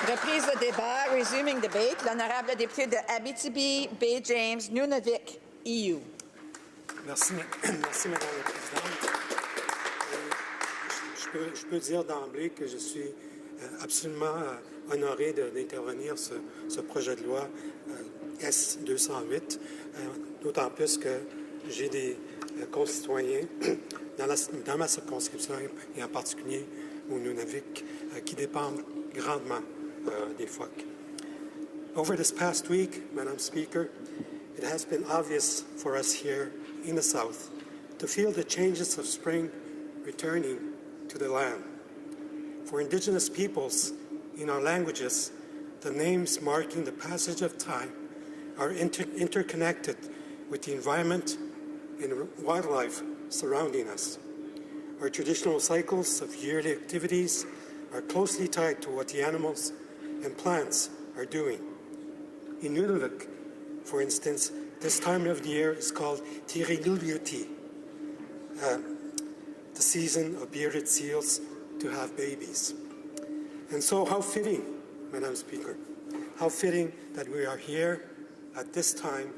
Reprise de débat, resuming debate. L'honorable député de Abitibi, Bay James, Nunavik, EU. Merci, merci Madame la Présidente. Je peux dire d'emblée que je suis absolument honoré d'intervenir sur ce projet de loi S-208, d'autant plus que j'ai des concitoyens dans ma circonscription et en particulier au Nunavik qui dépendent grandement des phoques. Over this past week, Madam Speaker, it has been obvious for us here in the South to feel the changes of spring returning to the land. For Indigenous peoples in our languages, the names marking the passage of time are interconnected with the environment and wildlife surrounding us. Our traditional cycles of yearly activities are closely tied to what the animals and plants are doing. In Nunavik, for instance, this time of the year is called Tiriluluti, the season of bearded seals to have babies. And so how fitting, Madam Speaker, how fitting that we are here at this time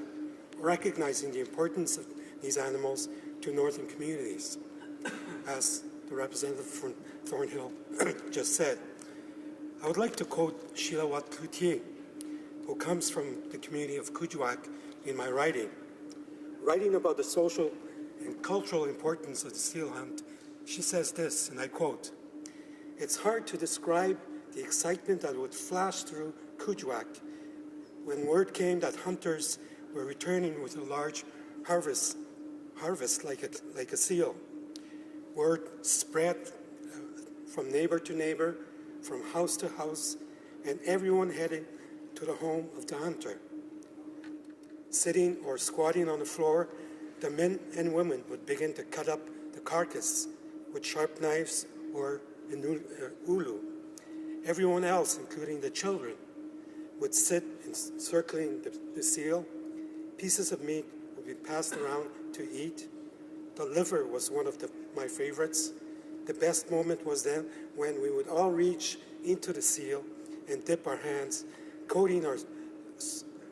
recognizing the importance of these animals to northern communities, as the representative from Thornhill just said. I would like to quote Shilawat Cloutier, who comes from the community of Kuujjuaq, in my writing. Writing about the social and cultural importance of the seal hunt, she says this, and I quote, "It's hard to describe the excitement that would flash through Kuujjuaq when word came that hunters were returning with a large harvest like a seal. Word spread from neighbor to neighbor, from house to house, and everyone heading to the home of the hunter. Sitting or squatting on the floor, the men and women would begin to cut up the carcass with sharp knives or an ulu. Everyone else, including the children, would sit encircling the seal. Pieces of meat would be passed around to eat. The liver was one of my favorites. The best moment was then when we would all reach into the seal and dip our hands, coating our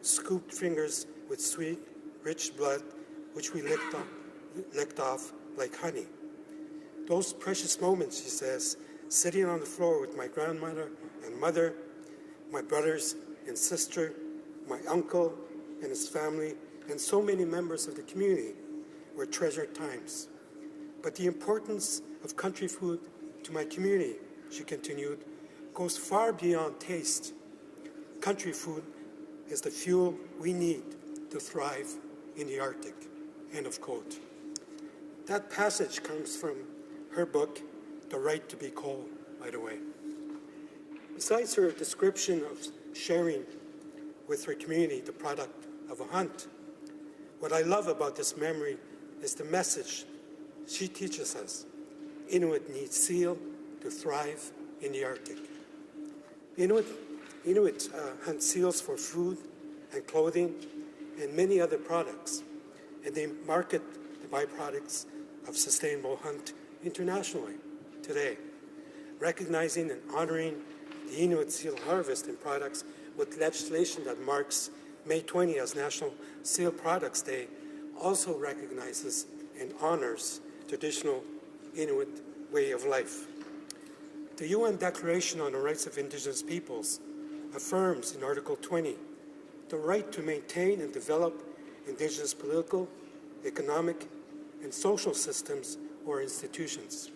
scooped fingers with sweet, rich blood, which we licked off like honey. Those precious moments," she says, "sitting on the floor with my grandmother and mother, my brothers and sister, my uncle and his family, and so many members of the community, were treasured times. But the importance of country food to my community," she continued, "goes far beyond taste. Country food is the fuel we need to thrive in the Arctic." End of quote. That passage comes from her book, The Right to be Cold, by the way. Besides her description of sharing with her community the product of a hunt, what I love about this memory is the message she teaches us. Inuit need seal to thrive in the Arctic. Inuit hunt seals for food and clothing and many other products, and they market the byproducts of sustainable hunt internationally today, recognizing and honoring the Inuit seal harvest and products with legislation that marks May 20 as National Seal Products Day also recognizes and honors traditional Inuit way of life. The UN Declaration on the Rights of Indigenous Peoples affirms in Article 20 the right to maintain and develop Indigenous political, economic, and social systems or institutions,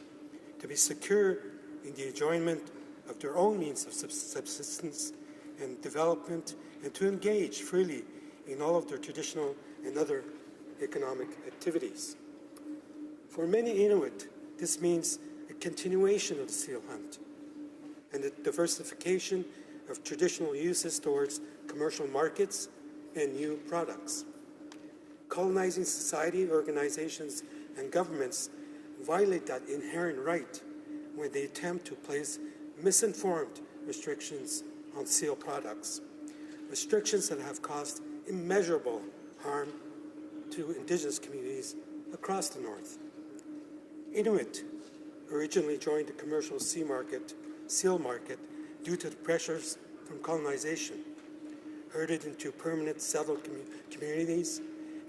to be secure in the enjoyment of their own means of subsistence and development, and to engage freely in all of their traditional and other economic activities. For many Inuit, this means a continuation of the seal hunt and the diversification of traditional uses towards commercial markets and new products. Colonizing society, organizations, and governments violate that inherent right when they attempt to place misinformed restrictions on seal products, restrictions that have caused immeasurable harm to Indigenous communities across the North. Inuit originally joined the commercial seal market due to the pressures from colonization, herded into permanent settled communities,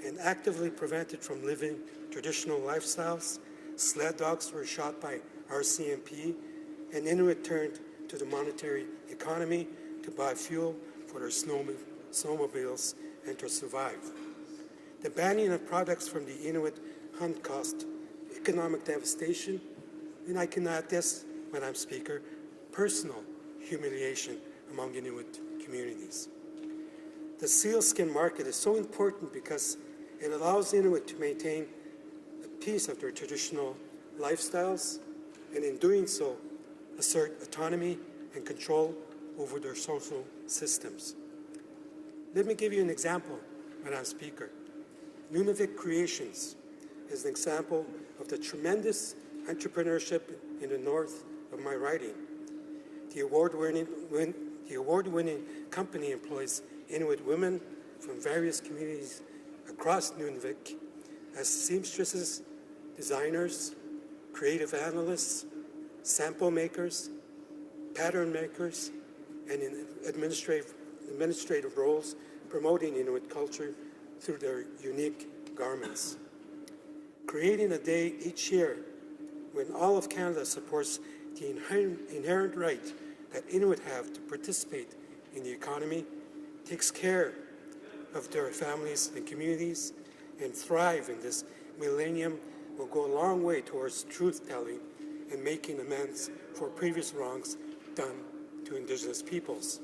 and actively prevented from living traditional lifestyles. Sled dogs were shot by RCMP, and Inuit turned to the monetary economy to buy fuel for their snowmobiles and to survive. The banning of products from the Inuit hunt caused economic devastation, and I can add this, Madam Speaker, personal humiliation among Inuit communities. The sealskin market is so important because it allows Inuit to maintain a piece of their traditional lifestyles, and in doing so, assert autonomy and control over their social systems. Let me give you an example, Madam Speaker. Nunavik Creations is an example of the tremendous entrepreneurship in the north of my riding. The award-winning company employs Inuit women from various communities across Nunavik as seamstresses, designers, creative analysts, sample makers, pattern makers, and in administrative roles promoting Inuit culture through their unique garments. Creating a day each year when all of Canada supports the inherent right that Inuit have to participate in the economy, takes care of their families and communities, and thrive in this millennium will go a long way towards truth-telling and making amends for previous wrongs done to Indigenous peoples.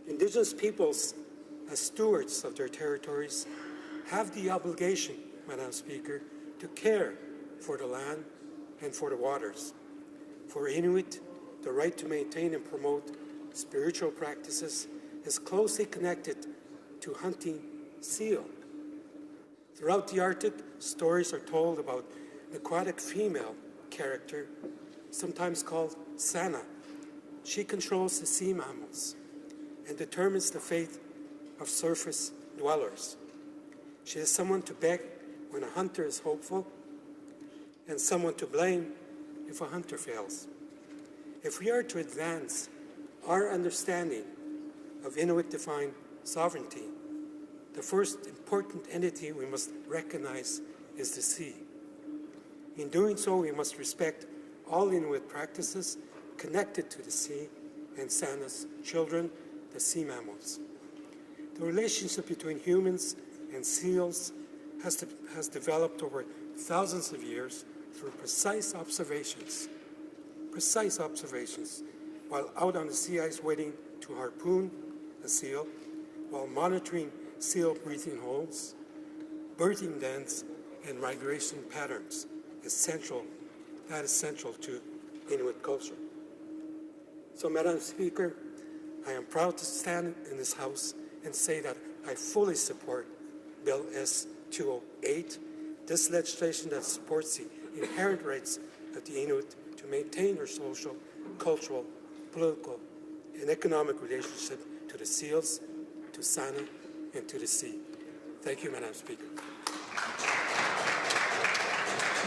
Indigenous peoples, as stewards of their territories, have the obligation, Madam Speaker, to care for the land and for the waters. For Inuit, the right to maintain and promote spiritual practices is closely connected to hunting seal. Throughout the Arctic, stories are told about an aquatic female character, sometimes called Sana. She controls the sea mammals and determines the fate of surface dwellers. She is someone to beg when a hunter is hopeful, and someone to blame if a hunter fails. If we are to advance our understanding of Inuit-defined sovereignty, the first important entity we must recognize is the sea. In doing so, we must respect all Inuit practices connected to the sea and Sana's children, the sea mammals. The relationship between humans and seals has developed over thousands of years through precise observations while out on the sea ice waiting to harpoon a seal, while monitoring seal breathing holes, birthing dens, and migration patterns is central to Inuit culture. So, Madam Speaker, I am proud to stand in this House and say that I fully support Bill S-208, this legislation that supports the inherent rights of the Inuit to maintain their social, cultural, political, and economic relationship to the seals, to Sana, and to the sea. Thank you, Madam Speaker.